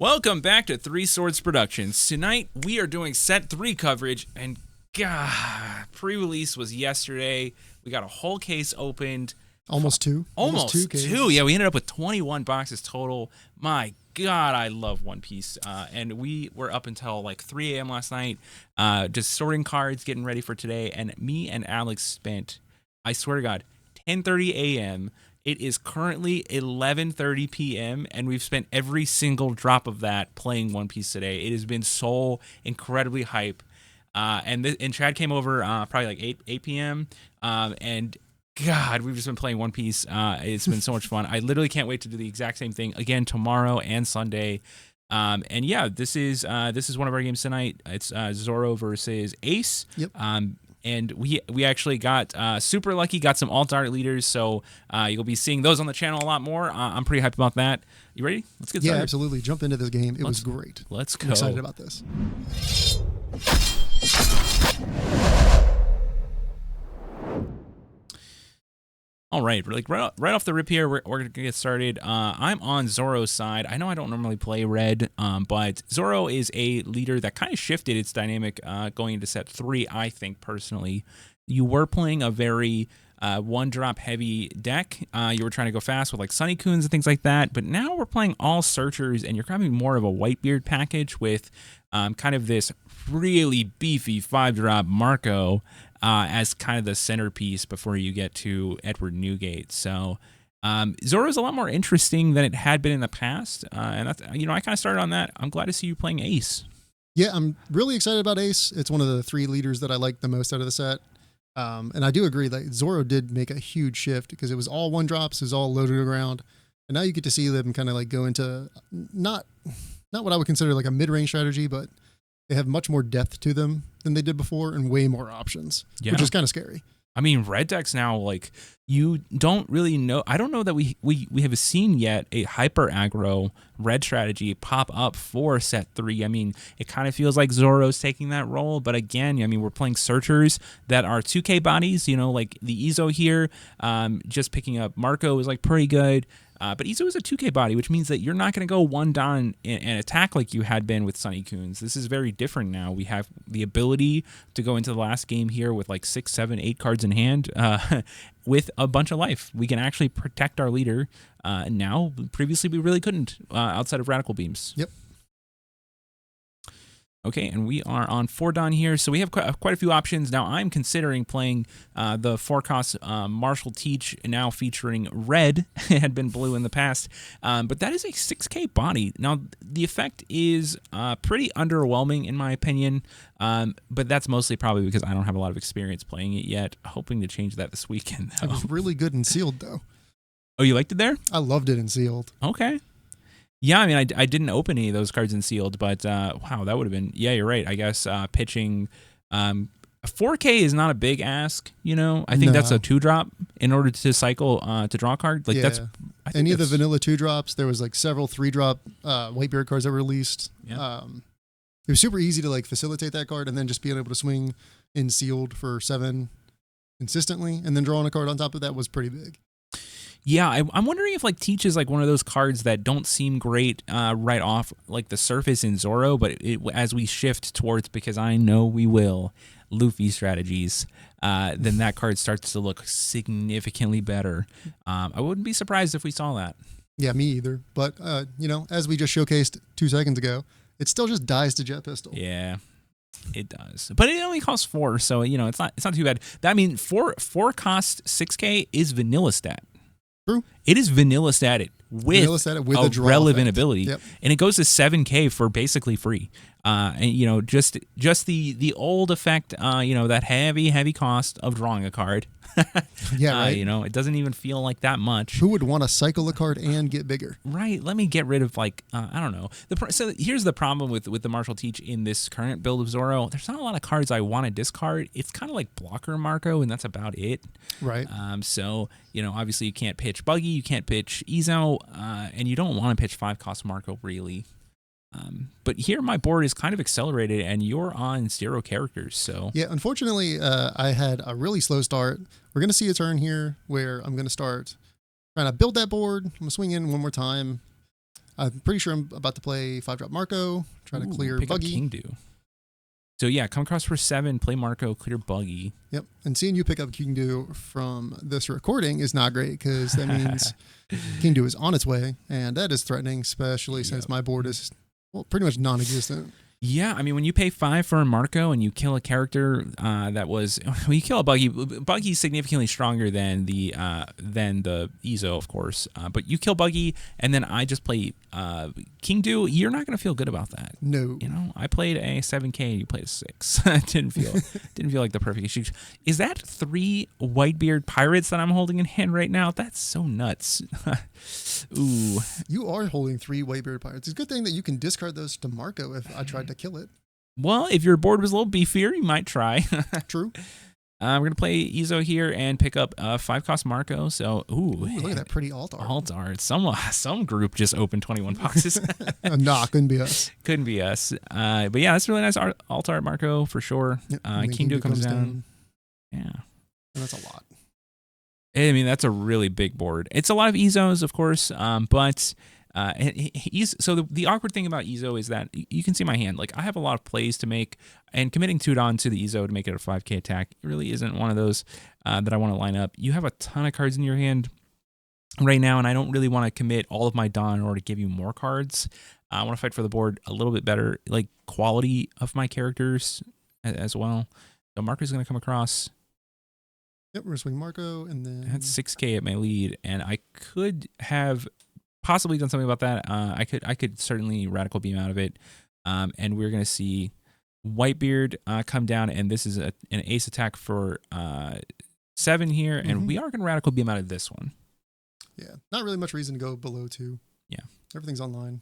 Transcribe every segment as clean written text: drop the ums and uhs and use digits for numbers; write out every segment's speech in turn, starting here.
Welcome back to Three Swords Productions. Tonight we are doing set 3 coverage, and God, pre-release was yesterday. We got a whole case opened. Almost two. Almost two. Two. Yeah, we ended up with 21 boxes total. My God, I love One Piece. And we were up until like 3 a.m. last night, just sorting cards, getting ready for today. And me and Alex spent, I swear to God, 10:30 a.m. It is currently 11:30 p.m. and we've spent every single drop of that playing One Piece today. It has been so incredibly hype. And Chad came over probably like 8 p.m. And God, we've just been playing One Piece. It's been so much fun. I literally can't wait to do the exact same thing again tomorrow and Sunday. And yeah, this is one of our games tonight. It's Zoro versus Ace. Yep. And we actually got super lucky, got some alt-art leaders, so you'll be seeing those on the channel a lot more. I'm pretty hyped about that. You ready? Let's get started. Yeah, absolutely. Jump into this game. It was great. Let's go. I'm excited about this. All right, like right off the rip here, we're gonna get started. I'm on Zoro's side. I know I don't normally play red, but Zoro is a leader that kind of shifted its dynamic going into set 3. I think personally, you were playing a very one-drop heavy deck. You were trying to go fast with like Sunny-Coons and things like that, but now we're playing all searchers, and you're having more of a Whitebeard package with kind of this really beefy 5-drop Marco. As kind of the centerpiece before you get to Edward Newgate. So Zoro is a lot more interesting than it had been in the past. And that's, I kind of started on that. I'm glad to see you playing Ace. Yeah, I'm really excited about Ace. It's one of the 3 leaders that I like the most out of the set. And I do agree that Zoro did make a huge shift because it was all 1-drops, it was all low to the ground. And now you get to see them kind of like go into not what I would consider like a mid-range strategy, but they have much more depth to them than they did before and way more options, which is kind of scary. I mean, red decks now, like, you don't really know. I don't know that we have seen yet a hyper aggro red strategy pop up for set 3. I mean, it kind of feels like Zoro's taking that role. But again, I mean, we're playing searchers that are 2K bodies, like the Izo here. Just picking up Marco is like pretty good. But Izo is a 2K body, which means that you're not going to go one down and attack like you had been with Sunny-Coons. This is very different now. We have the ability to go into the last game here with like 6, 7, 8 cards in hand with a bunch of life. We can actually protect our leader now. Previously, we really couldn't outside of Radical Beams. Yep. Okay, and we are on 4-Dan here, so we have quite a few options. Now, I'm considering playing the 4-cost Martial Teach, now featuring red. It had been blue in the past, but that is a 6K body. Now, the effect is pretty underwhelming, in my opinion, but that's mostly probably because I don't have a lot of experience playing it yet. Hoping to change that this weekend, though. It was really good in sealed, though. Oh, you liked it there? I loved it in sealed. Okay. Yeah, I mean, I didn't open any of those cards in sealed, but wow, that would have been, yeah, you're right. I guess pitching 4K is not a big ask, I think that's a 2-drop in order to cycle to draw a card. Like that's any of the vanilla 2-drops. There was like several 3-drop Whitebeard cards that were released. Yeah. It was super easy to like facilitate that card and then just being able to swing in sealed for 7 consistently, and then drawing a card on top of that was pretty big. Yeah, I'm wondering if like Teach is like one of those cards that don't seem great right off like the surface in Zoro, but as we shift towards, because I know we will, Luffy strategies, then that card starts to look significantly better. I wouldn't be surprised if we saw that. Yeah, me either. But as we just showcased 2 seconds ago, it still just dies to Jet Pistol. Yeah. It does, but it only costs 4, so it's not too bad. That means 4 cost 6K is vanilla stat. True. It is vanilla stated with a draw relevant effect. ability, Yep. And it goes to 7K for basically free. And just the old effect, that heavy cost of drawing a card. Yeah, right. It doesn't even feel like that much. Who would want to cycle a card and get bigger? Right. Let me get rid of I don't know. So here's the problem with the Martial Teach in this current build of Zoro. There's not a lot of cards I want to discard. It's kind of like blocker Marco, and that's about it. Right. So obviously you can't pitch Buggy, you can't pitch Izo, and you don't want to pitch 5-cost Marco really. But here my board is kind of accelerated, and you're on 0 characters. So yeah, unfortunately, I had a really slow start. We're going to see a turn here where I'm going to start trying to build that board. I'm going to swing in one more time. I'm pretty sure I'm about to play 5-drop Marco, try to clear pick Buggy. Up King Do. So yeah, come across for 7, play Marco, clear Buggy. Yep. And seeing you pick up King Do from this recording is not great because that means King Do is on its way, and that is threatening, especially since my board is pretty much non-existent. Yeah, I mean, when you pay 5 for a Marco and you kill a character that was, when you kill a Buggy, Buggy's significantly stronger than the Ezo, of course. But you kill Buggy, and then I just play King Do. You're not going to feel good about that. No, you know, I played a 7K and you played a 6. didn't feel like the perfect exchange. Is that 3 Whitebeard pirates that I'm holding in hand right now? That's so nuts. Ooh, you are holding 3 Whitebeard pirates. It's a good thing that you can discard those to Marco if I tried to kill it. Well, if your board was a little beefier, you might try. True. We're going to play Ezo here and pick up 5-cost Marco. So, look at that pretty alt art. Alt art. Some group just opened 21 boxes. Nah, couldn't be us. Couldn't be us. But yeah, that's really nice alt art Marco for sure. Yep. King Do comes down. Yeah. And that's a lot. I mean, that's a really big board. It's a lot of Ezos, of course, but so the awkward thing about Ezo is that you can see my hand. Like, I have a lot of plays to make, and committing Tudon to the Ezo to make it a 5K attack really isn't one of those that I want to line up. You have a ton of cards in your hand right now, and I don't really want to commit all of my Don in order to give you more cards. I want to fight for the board a little bit better, like quality of my characters as well. So Marco's going to come across. Yep, we're going to swing Marco, and then... That's 6K at my lead, and I could have possibly done something about that. I could certainly Radical Beam out of it, and we're going to see Whitebeard come down, and this is an ace attack for 7 here, and we are going to Radical Beam out of this one. Yeah, not really much reason to go below 2. Yeah. Everything's online.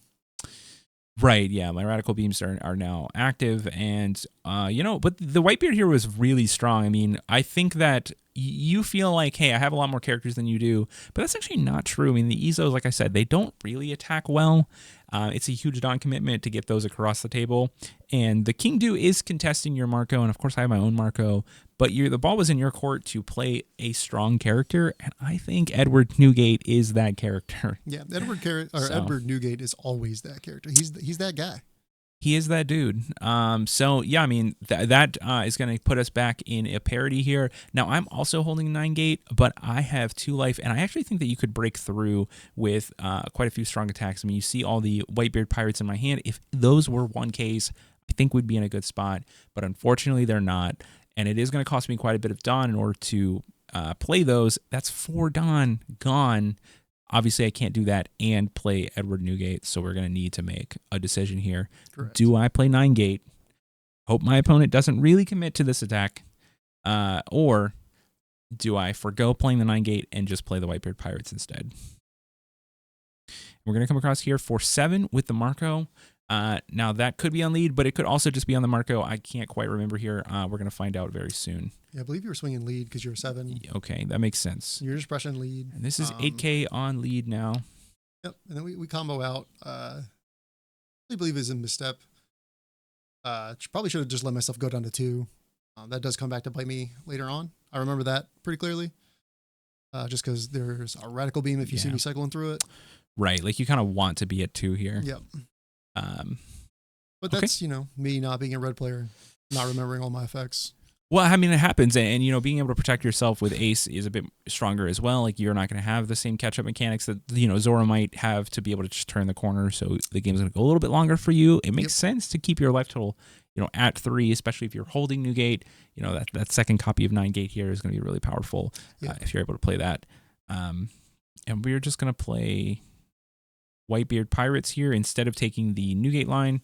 Right, yeah, my Radical Beams are now active, and, but the Whitebeard here was really strong. I mean, I think that you feel like, hey, I have a lot more characters than you do, but that's actually not true. I mean, the Ezos, like I said, they don't really attack well. It's a huge Don commitment to get those across the table, and the King Do is contesting your Marco, and of course I have my own Marco, but the ball was in your court to play a strong character, and I think Edward Newgate is that character. Yeah, Edward Newgate is always that character. He's that guy. He is that dude. So yeah, I mean that is going to put us back in a parity here. Now I'm also holding 9-gate, but I have 2 life, and I actually think that you could break through with quite a few strong attacks. I mean, you see all the Whitebeard pirates in my hand. If those were 1Ks, I think we'd be in a good spot. But unfortunately, they're not, and it is going to cost me quite a bit of Don in order to play those. That's 4 Don gone. Obviously, I can't do that and play Edward Newgate, so we're going to need to make a decision here. Correct. Do I play 9-gate, hope my opponent doesn't really commit to this attack, or do I forgo playing the 9-gate and just play the Whitebeard Pirates instead? We're going to come across here for 7 with the Marco. Now, that could be on lead, but it could also just be on the Marco. I can't quite remember here. We're going to find out very soon. Yeah, I believe you were swinging lead because you were 7. Okay, that makes sense. You're just pressing lead. And this is 8K on lead now. Yep, and then we combo out. I believe is a misstep. Probably should have just let myself go down to 2. That does come back to bite me later on. I remember that pretty clearly. Just because there's a Radical Beam if you see me cycling through it. Right, like you kind of want to be at 2 here. Yep. But that's, me not being a red player, not remembering all my effects. Well, I mean, it happens, and being able to protect yourself with Ace is a bit stronger as well. Like, you're not going to have the same catch-up mechanics that, Zoro might have to be able to just turn the corner, so the game's going to go a little bit longer for you. It makes sense to keep your life total, at 3, especially if you're holding Newgate. That second copy of 9-gate here is going to be really powerful if you're able to play that. And we're just going to play Whitebeard Pirates here instead of taking the Newgate line.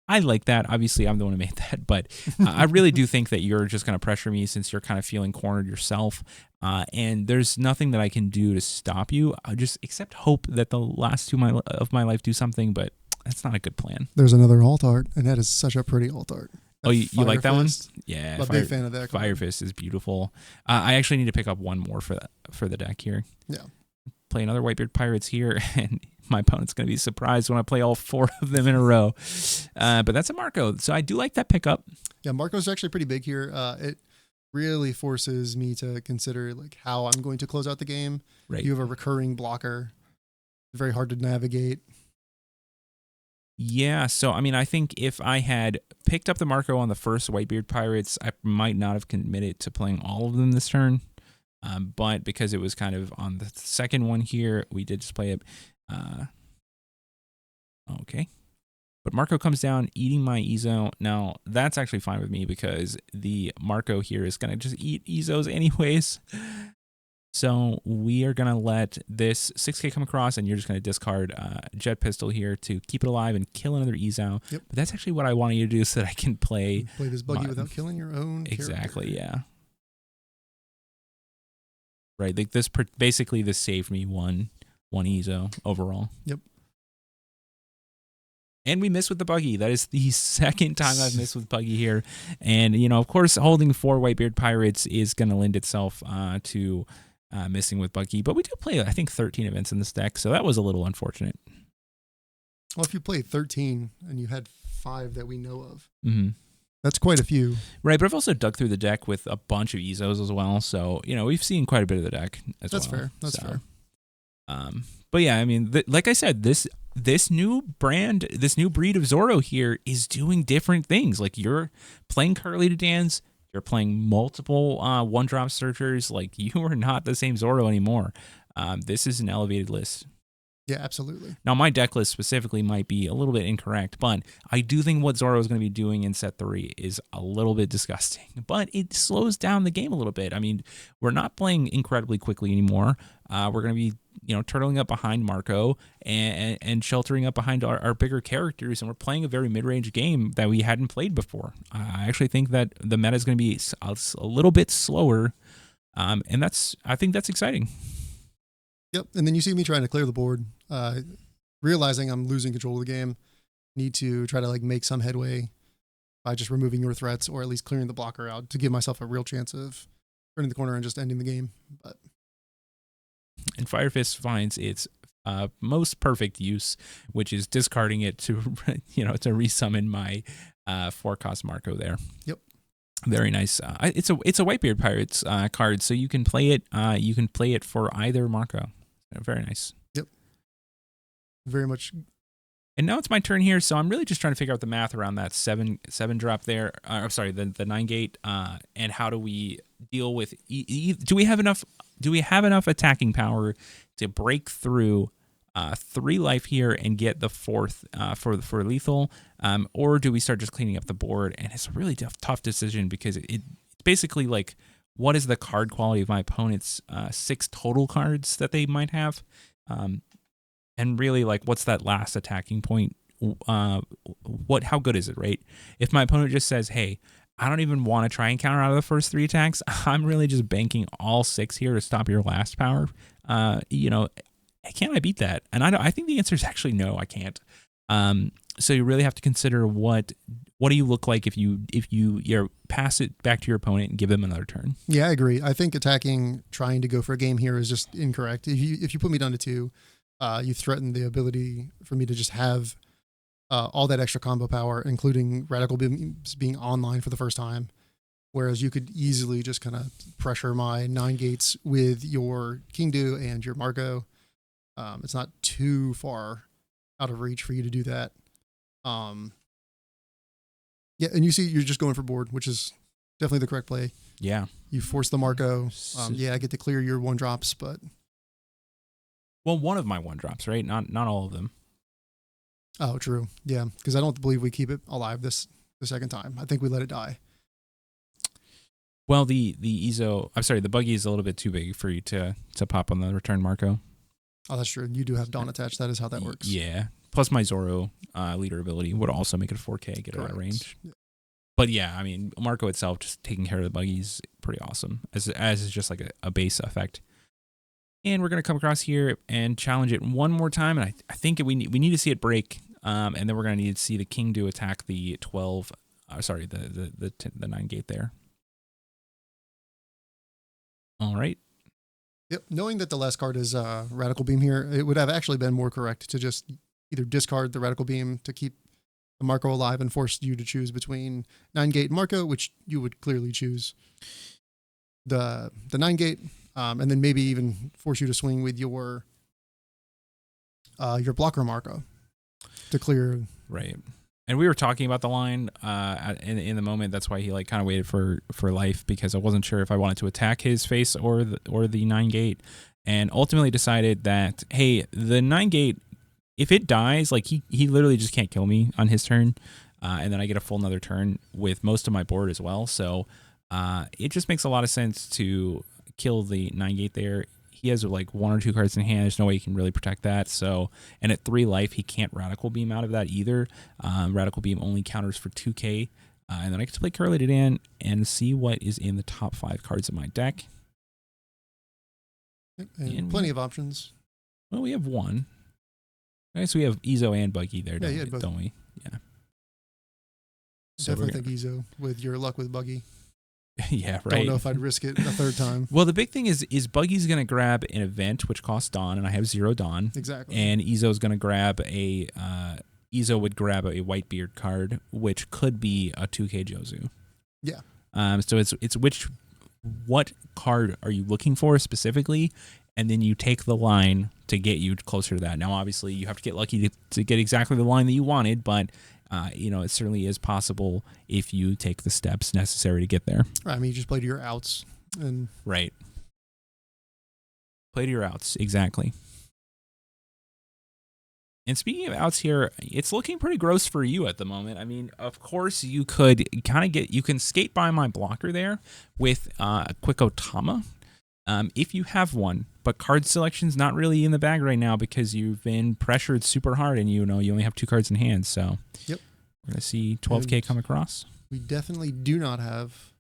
I like that. Obviously, I'm the one who made that, but I really do think that you're just going to pressure me since you're kind of feeling cornered yourself, and there's nothing that I can do to stop you. I just accept hope that the last 2 of my life do something, but that's not a good plan. There's another alt art, and that is such a pretty alt art. Oh, you like that one? Yeah, I'm a big fan of that. Fire Fist is beautiful. I actually need to pick up one more for the deck here. Yeah. Play another Whitebeard Pirates here, and my opponent's going to be surprised when I play all 4 of them in a row. But that's a Marco, so I do like that pickup. Yeah, Marco's actually pretty big here. It really forces me to consider how I'm going to close out the game. Right. You have a recurring blocker. Very hard to navigate. Yeah, so I mean, I think if I had picked up the Marco on the first Whitebeard Pirates, I might not have committed to playing all of them this turn. But because it was kind of on the second one here, we did just play it. Okay. But Marco comes down, eating my Ezo. Now, that's actually fine with me because the Marco here is going to just eat Ezos anyways. So we are going to let this 6K come across, and you're just going to discard Jet Pistol here to keep it alive and kill another Ezo. Yep. But that's actually what I wanted you to do so that I can play this buggy without killing your own Exactly, character. yeah. Right, like this basically this saved me one Ezo overall. Yep. And we missed with the buggy. That is the second time I've missed with buggy here. And, you know, of course, holding 4 Whitebeard Pirates is going to lend itself to missing with buggy. But we did play, I think, 13 events in this deck, so that was a little unfortunate. Well, if you played 13 and you had 5 that we know of, mm-hmm. That's quite a few. Right, but I've also dug through the deck with a bunch of Ezos as well. So, you know, we've seen quite a bit of the deck as That's well. fair. That's fair. But yeah, I mean, like I said, this new brand, this new breed of Zoro here is doing different things. Like you're playing Curly to Dance, you're playing multiple one-drop searchers. Like you are not the same Zoro anymore. This is an elevated list. Yeah, absolutely. Now, my deck list specifically might be a little bit incorrect, but I do think what Zoro is going to be doing in set 3 is a little bit disgusting. But it slows down the game a little bit. I mean, we're not playing incredibly quickly anymore. We're going to be, you know, turtling up behind Marco and sheltering up behind our bigger characters, and we're playing a very mid-range game that we hadn't played before. I actually think that the meta is going to be a little bit slower, and I think that's exciting. Yep, and then you see me trying to clear the board, realizing I'm losing control of the game. Need to try to like make some headway by just removing your threats or at least clearing the blocker out to give myself a real chance of turning the corner and just ending the game. And Fire Fist finds its most perfect use, which is discarding it to, you know, to resummon my 4-cost Marco there. Yep. Very nice. It's a Whitebeard Pirates card, so you can play it. You can play it for either Marco. Very nice. Yep. Very much. And now it's my turn here, so I'm really just trying to figure out the math around that 7 drop there. Sorry, the 9 gate. And how do we deal with? Do we have enough? Do we have enough attacking power to break through 3 life here and get the 4th for lethal? Or do we start just cleaning up the board? And it's a really tough decision because it's basically like, what is the card quality of my opponent's 6 total cards that they might have? And really, like, what's that last attacking point? How good is it, right? If my opponent just says, hey, I don't even want to try and counter out of the first 3 attacks, I'm really just banking all 6 here to stop your last power. You know, can I beat that? And I think the answer is actually no, I can't. So you really have to consider what do you look like if you pass it back to your opponent and give them another turn. Yeah, I agree. I think trying to go for a game here is just incorrect. If you put me down to 2, you threaten the ability for me to just have all that extra combo power, including Radical Beams being online for the first time. Whereas you could easily just kind of pressure my 9 gates with your Kingdu and your Marco. It's not too far out of reach for you to do that. Yeah, and you see you're just going for board, which is definitely the correct play. Yeah. You force the Marco. Yeah, I get to clear your 1-drops, but... Well, one of my 1-drops, right? Not all of them. Oh, true. Yeah, because I don't believe we keep it alive the second time. I think we let it die. Well, the buggy is a little bit too big for you to pop on the return Marco. Oh, that's true. You do have Dawn attached. That is how that works. Yeah. Plus my Zoro leader ability would also make it a 4K, get it out of range. Yeah. But yeah, I mean, Marco itself just taking care of the buggy is pretty awesome, as is just like a base effect. And we're going to come across here and challenge it one more time, and I think we need to see it break, and then we're going to need to see the Kingdu attack the 12, the 9 gate there. All right. Yep. Knowing that the last card is Radical Beam here, it would have actually been more correct to just either discard the Radical Beam to keep the Marco alive and force you to choose between 9 gate and Marco, which you would clearly choose the 9 gate, and then maybe even force you to swing with your blocker Marco. to clear. Right. And we were talking about the line in the moment. That's why he like kind of waited for life, because I wasn't sure if I wanted to attack his face or the 9-gate, and ultimately decided that, hey, the 9-gate, if it dies, like he literally just can't kill me on his turn, and then I get a full another turn with most of my board as well. So it just makes a lot of sense to kill the 9-gate there. He has like 1 or 2 cards in hand. There's no way he can really protect that. So, and at 3 life, he can't Radical Beam out of that either. Radical Beam only counters for 2k. And then I get to play Correlated In and see what is in the top 5 cards of my deck. And plenty of options. Well, we have 1. Okay, so we have Ezo and Buggy there, don't we? Yeah. So definitely think Ezo with your luck with Buggy. Yeah, right. Don't know if I'd risk it a 3rd time. Well, the big thing is Buggy's going to grab an event, which costs Dawn, and I have 0 Dawn. Exactly. And Ezo's going to grab Ezo would grab a Whitebeard card, which could be a 2k Jozu. Yeah. So it's what card are you looking for specifically, and then you take the line to get you closer to that. Now, obviously, you have to get lucky to get exactly the line that you wanted, but it certainly is possible if you take the steps necessary to get there. I mean, you just play to your outs. And right. Play to your outs, exactly. And speaking of outs here, it's looking pretty gross for you at the moment. I mean, of course, you could you can skate by my blocker there with a quick Otama, if you have one, but card selection's not really in the bag right now because you've been pressured super hard and you only have 2 cards in hand. So yep, we're gonna see 12k come across. We definitely do not have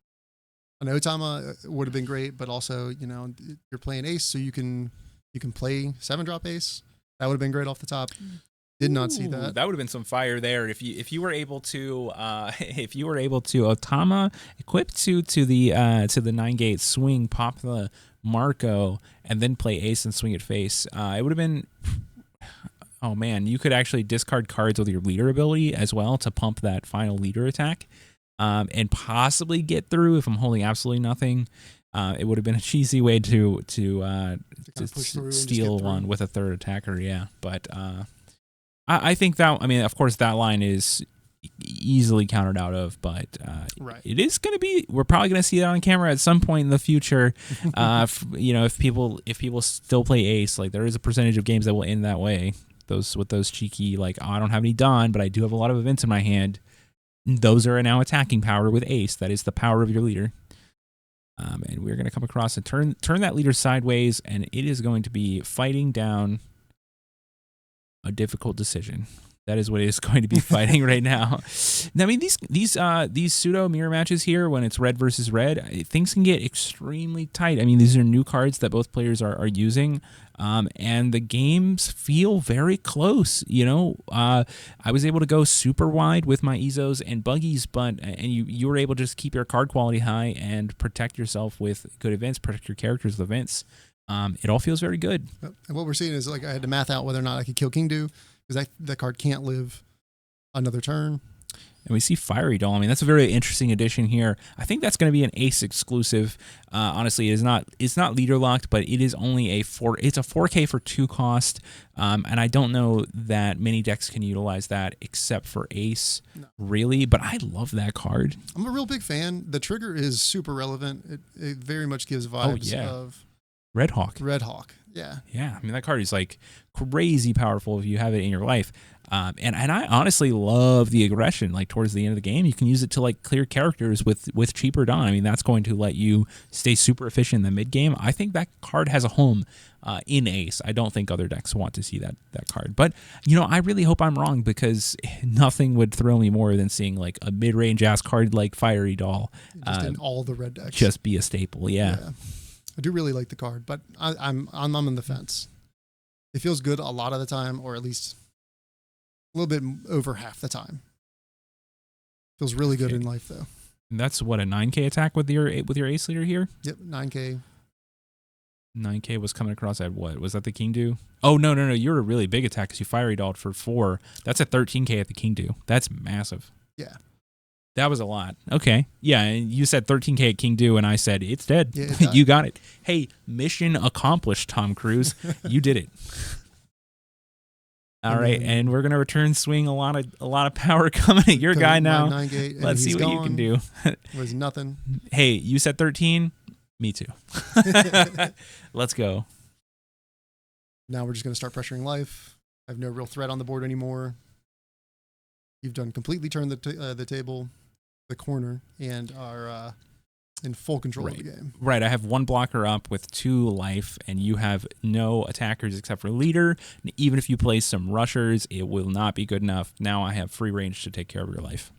an Otama. Would have been great, but also you're playing ace, so you can play 7-drop ace. That would have been great off the top. Did not see that. That would have been some fire there if you were able to Otama equip to the 9-gate swing, pop the Marco, and then play ace and swing at face. It would have been, oh man, you could actually discard cards with your leader ability as well to pump that final leader attack, and possibly get through if I'm holding absolutely nothing. It would have been a cheesy way to steal one with a 3rd attacker, yeah. But I think that, I mean, of course, that line is easily countered out of, but right. It is going to be, we're probably going to see that on camera at some point in the future. If people still play ace, like there is a percentage of games that will end that way. With those cheeky, like, oh, I don't have any Dawn, but I do have a lot of events in my hand. Those are now attacking power with ace. That is the power of your leader. And we're going to come across and turn that leader sideways, and it is going to be fighting down a difficult decision. That is what it is going to be fighting right now. Now, I mean, these pseudo mirror matches here, when it's red versus red, things can get extremely tight. I mean, these are new cards that both players are using, and the games feel very close. I was able to go super wide with my Ezos and Buggies, and you were able to just keep your card quality high and protect yourself with good events, protect your characters with events. It all feels very good. And what we're seeing is, like, I had to math out whether or not I could kill King Do, because that card can't live another turn. And we see Fiery Doll. I mean, that's a very interesting addition here. I think that's going to be an ace exclusive. Honestly, it's not leader locked, but it is only it's a 4K for 2 cost. And I don't know that many decks can utilize that except for ace, really. But I love that card. I'm a real big fan. The trigger is super relevant. It very much gives vibes of Red Hawk. Yeah. Yeah. I mean, that card is like crazy powerful if you have it in your life. And I honestly love the aggression. Like towards the end of the game, you can use it to like clear characters with cheaper Dawn. I mean, that's going to let you stay super efficient in the mid game. I think that card has a home in Ace. I don't think other decks want to see that card. But I really hope I'm wrong, because nothing would thrill me more than seeing like a mid range ass card like Fiery Doll just in all the red decks just be a staple. Yeah. I do really like the card, but I'm on the fence. It feels good a lot of the time, or at least a little bit over half the time. Feels really good in life, though. And that's what, a 9K attack with your ace leader here? Yep, 9K. 9K was coming across at what? Was that the King Do? Oh, no. You're a really big attack because you Fiery Dolled for 4. That's a 13K at the King Do. That's massive. Yeah. That was a lot. Okay. Yeah, and you said 13K at King Do, and I said, it's dead. Yeah, you got it. Hey, mission accomplished, Tom Cruise. You did it. All right, and we're gonna return swing. A lot of power coming at your guy now. 9-gate, Let's see what you can do. Was nothing. Hey, you said 13. Me too. Let's go. Now we're just gonna start pressuring life. I have no real threat on the board anymore. You've done completely turned the table, the corner, and are in full control of the game. Right. I have one blocker up with 2 life, and you have no attackers except for leader. And even if you play some rushers, it will not be good enough. Now I have free range to take care of your life.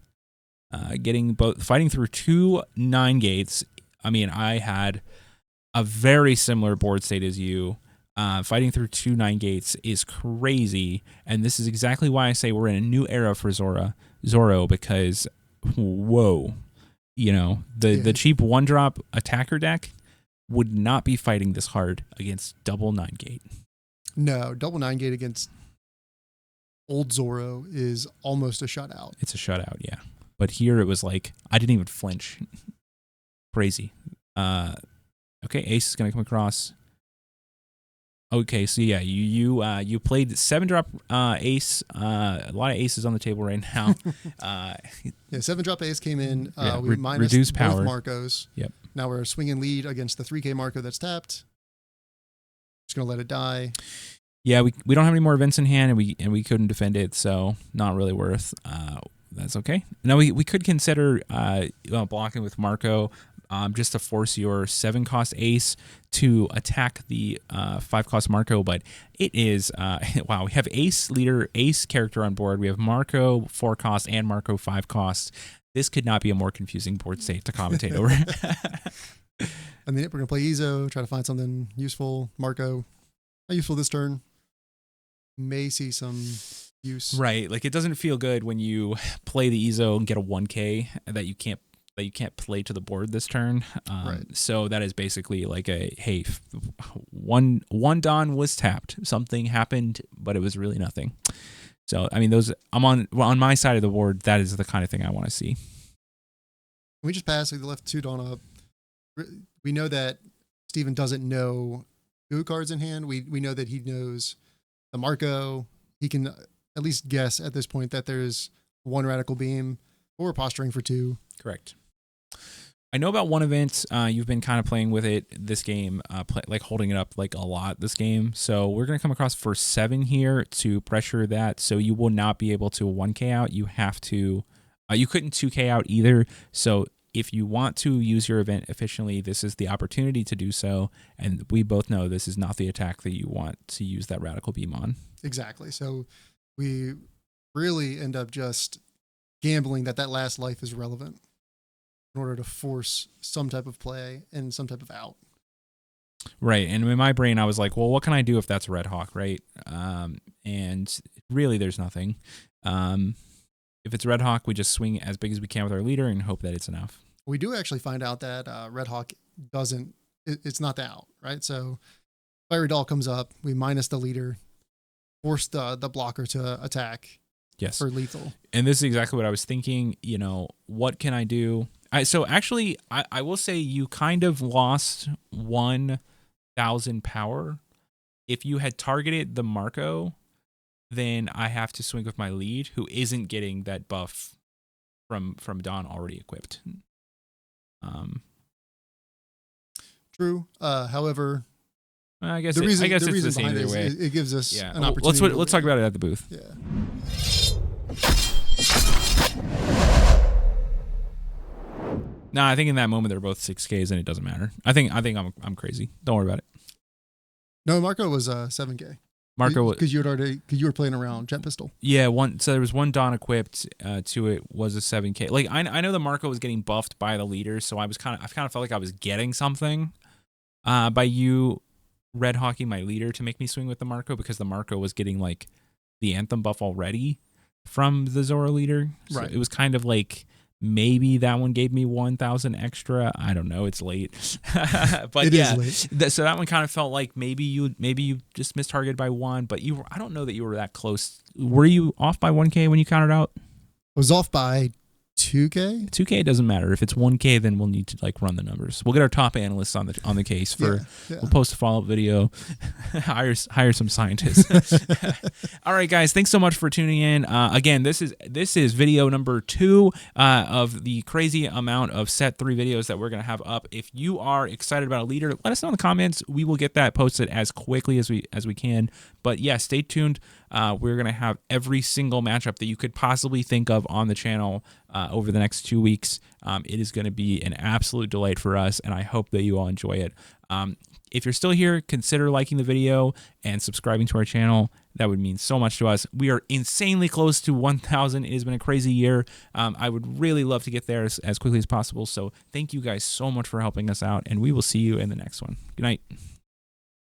Fighting through 2 9-gates. I mean, I had a very similar board state as you. Fighting through 2 9-gates is crazy, and this is exactly why I say we're in a new era for Zoro, because whoa. You know, the cheap 1-drop attacker deck would not be fighting this hard against double 9-gate. No, double 9-gate against old Zoro is almost a shutout. It's a shutout, yeah. But here it was like, I didn't even flinch. Crazy. Okay, ace is going to come across. Okay, so yeah, you played 7-drop ace. A lot of aces on the table right now. 7-drop ace came in. We minus reduce both power. Marcos. Yep. Now we're swinging lead against the 3K Marco that's tapped. Just gonna let it die. Yeah, we don't have any more events in hand, and we couldn't defend it, so not really worth. That's okay. Now we could consider blocking with Marco. Just to force your 7-cost ace to attack the 5-cost Marco, but it is wow. We have ace leader, ace character on board. We have Marco 4-cost and Marco 5-cost. This could not be a more confusing board state to commentate over. I mean, we're gonna play Ezo, try to find something useful. Marco, not useful this turn. May see some use. Right, like it doesn't feel good when you play the Ezo and get a 1K that you can't play to the board this turn. Right. So that is basically like hey, one Don was tapped. Something happened, but it was really nothing. So I mean, I'm on my side of the board. That is the kind of thing I want to see. We just passed the left 2 Don up. We know that Steven doesn't know who cards in hand. We know that he knows the Marco. He can at least guess at this point that there's 1 radical beam, or we're posturing for 2. Correct. I know about one event. You've been kind of playing with it this game, like holding it up like a lot this game. So we're going to come across for 7 here to pressure that. So you will not be able to 1K out. You have to, you couldn't 2K out either. So if you want to use your event efficiently, this is the opportunity to do so. And we both know this is not the attack that you want to use that radical beam on. Exactly. So we really end up just gambling that last life is relevant in order to force some type of play and some type of out. Right. And in my brain, I was like, well, what can I do if that's a Red Hawk, right? And really, there's nothing. If it's Red Hawk, we just swing as big as we can with our leader and hope that it's enough. We do actually find out that Red Hawk it's not the out, right? So Fiery Doll comes up, we minus the leader, force the blocker to attack. Yes. For lethal. And this is exactly what I was thinking. You know, what can I do? So actually, I will say you kind of lost 1,000 power. If you had targeted the Marco, then I have to swing with my lead, who isn't getting that buff from Don already equipped. True. However, I guess it's the same either way. It gives us an opportunity. Let's talk about it at the booth. Yeah. No, I think in that moment they're both 6Ks and it doesn't matter. I think I'm crazy. Don't worry about it. No, Marco was 7K. Marco, because you were playing around Jet Pistol. Yeah, so there was one Don equipped to it was a 7K. Like I know the Marco was getting buffed by the leader, so I kind of felt like I was getting something by you red hawking my leader to make me swing with the Marco, because the Marco was getting like the Anthem buff already from the Zoro leader. So right. It was kind of like maybe that one gave me 1,000 extra. I don't know. It's late, but it yeah. Is late. So that one kind of felt like maybe you just missed targeted by 1, but I don't know that you were that close. Were you off by 1K when you counted out? I was off by 2. 2K? 2K doesn't matter. If it's 1K, then we'll need to like run the numbers. We'll get our top analysts on the case for. Yeah. We'll post a follow-up video. hire some scientists. All right, guys. Thanks so much for tuning in. Again, this is video number 2 of the crazy amount of set 3 videos that we're gonna have up. If you are excited about a leader, let us know in the comments. We will get that posted as quickly as we can. But yeah, stay tuned. We're going to have every single matchup that you could possibly think of on the channel over the next 2 weeks. It is going to be an absolute delight for us, and I hope that you all enjoy it. If you're still here, consider liking the video and subscribing to our channel. That would mean so much to us. We are insanely close to 1,000. It has been a crazy year. I would really love to get there as quickly as possible. So thank you guys so much for helping us out, and we will see you in the next one. Good night.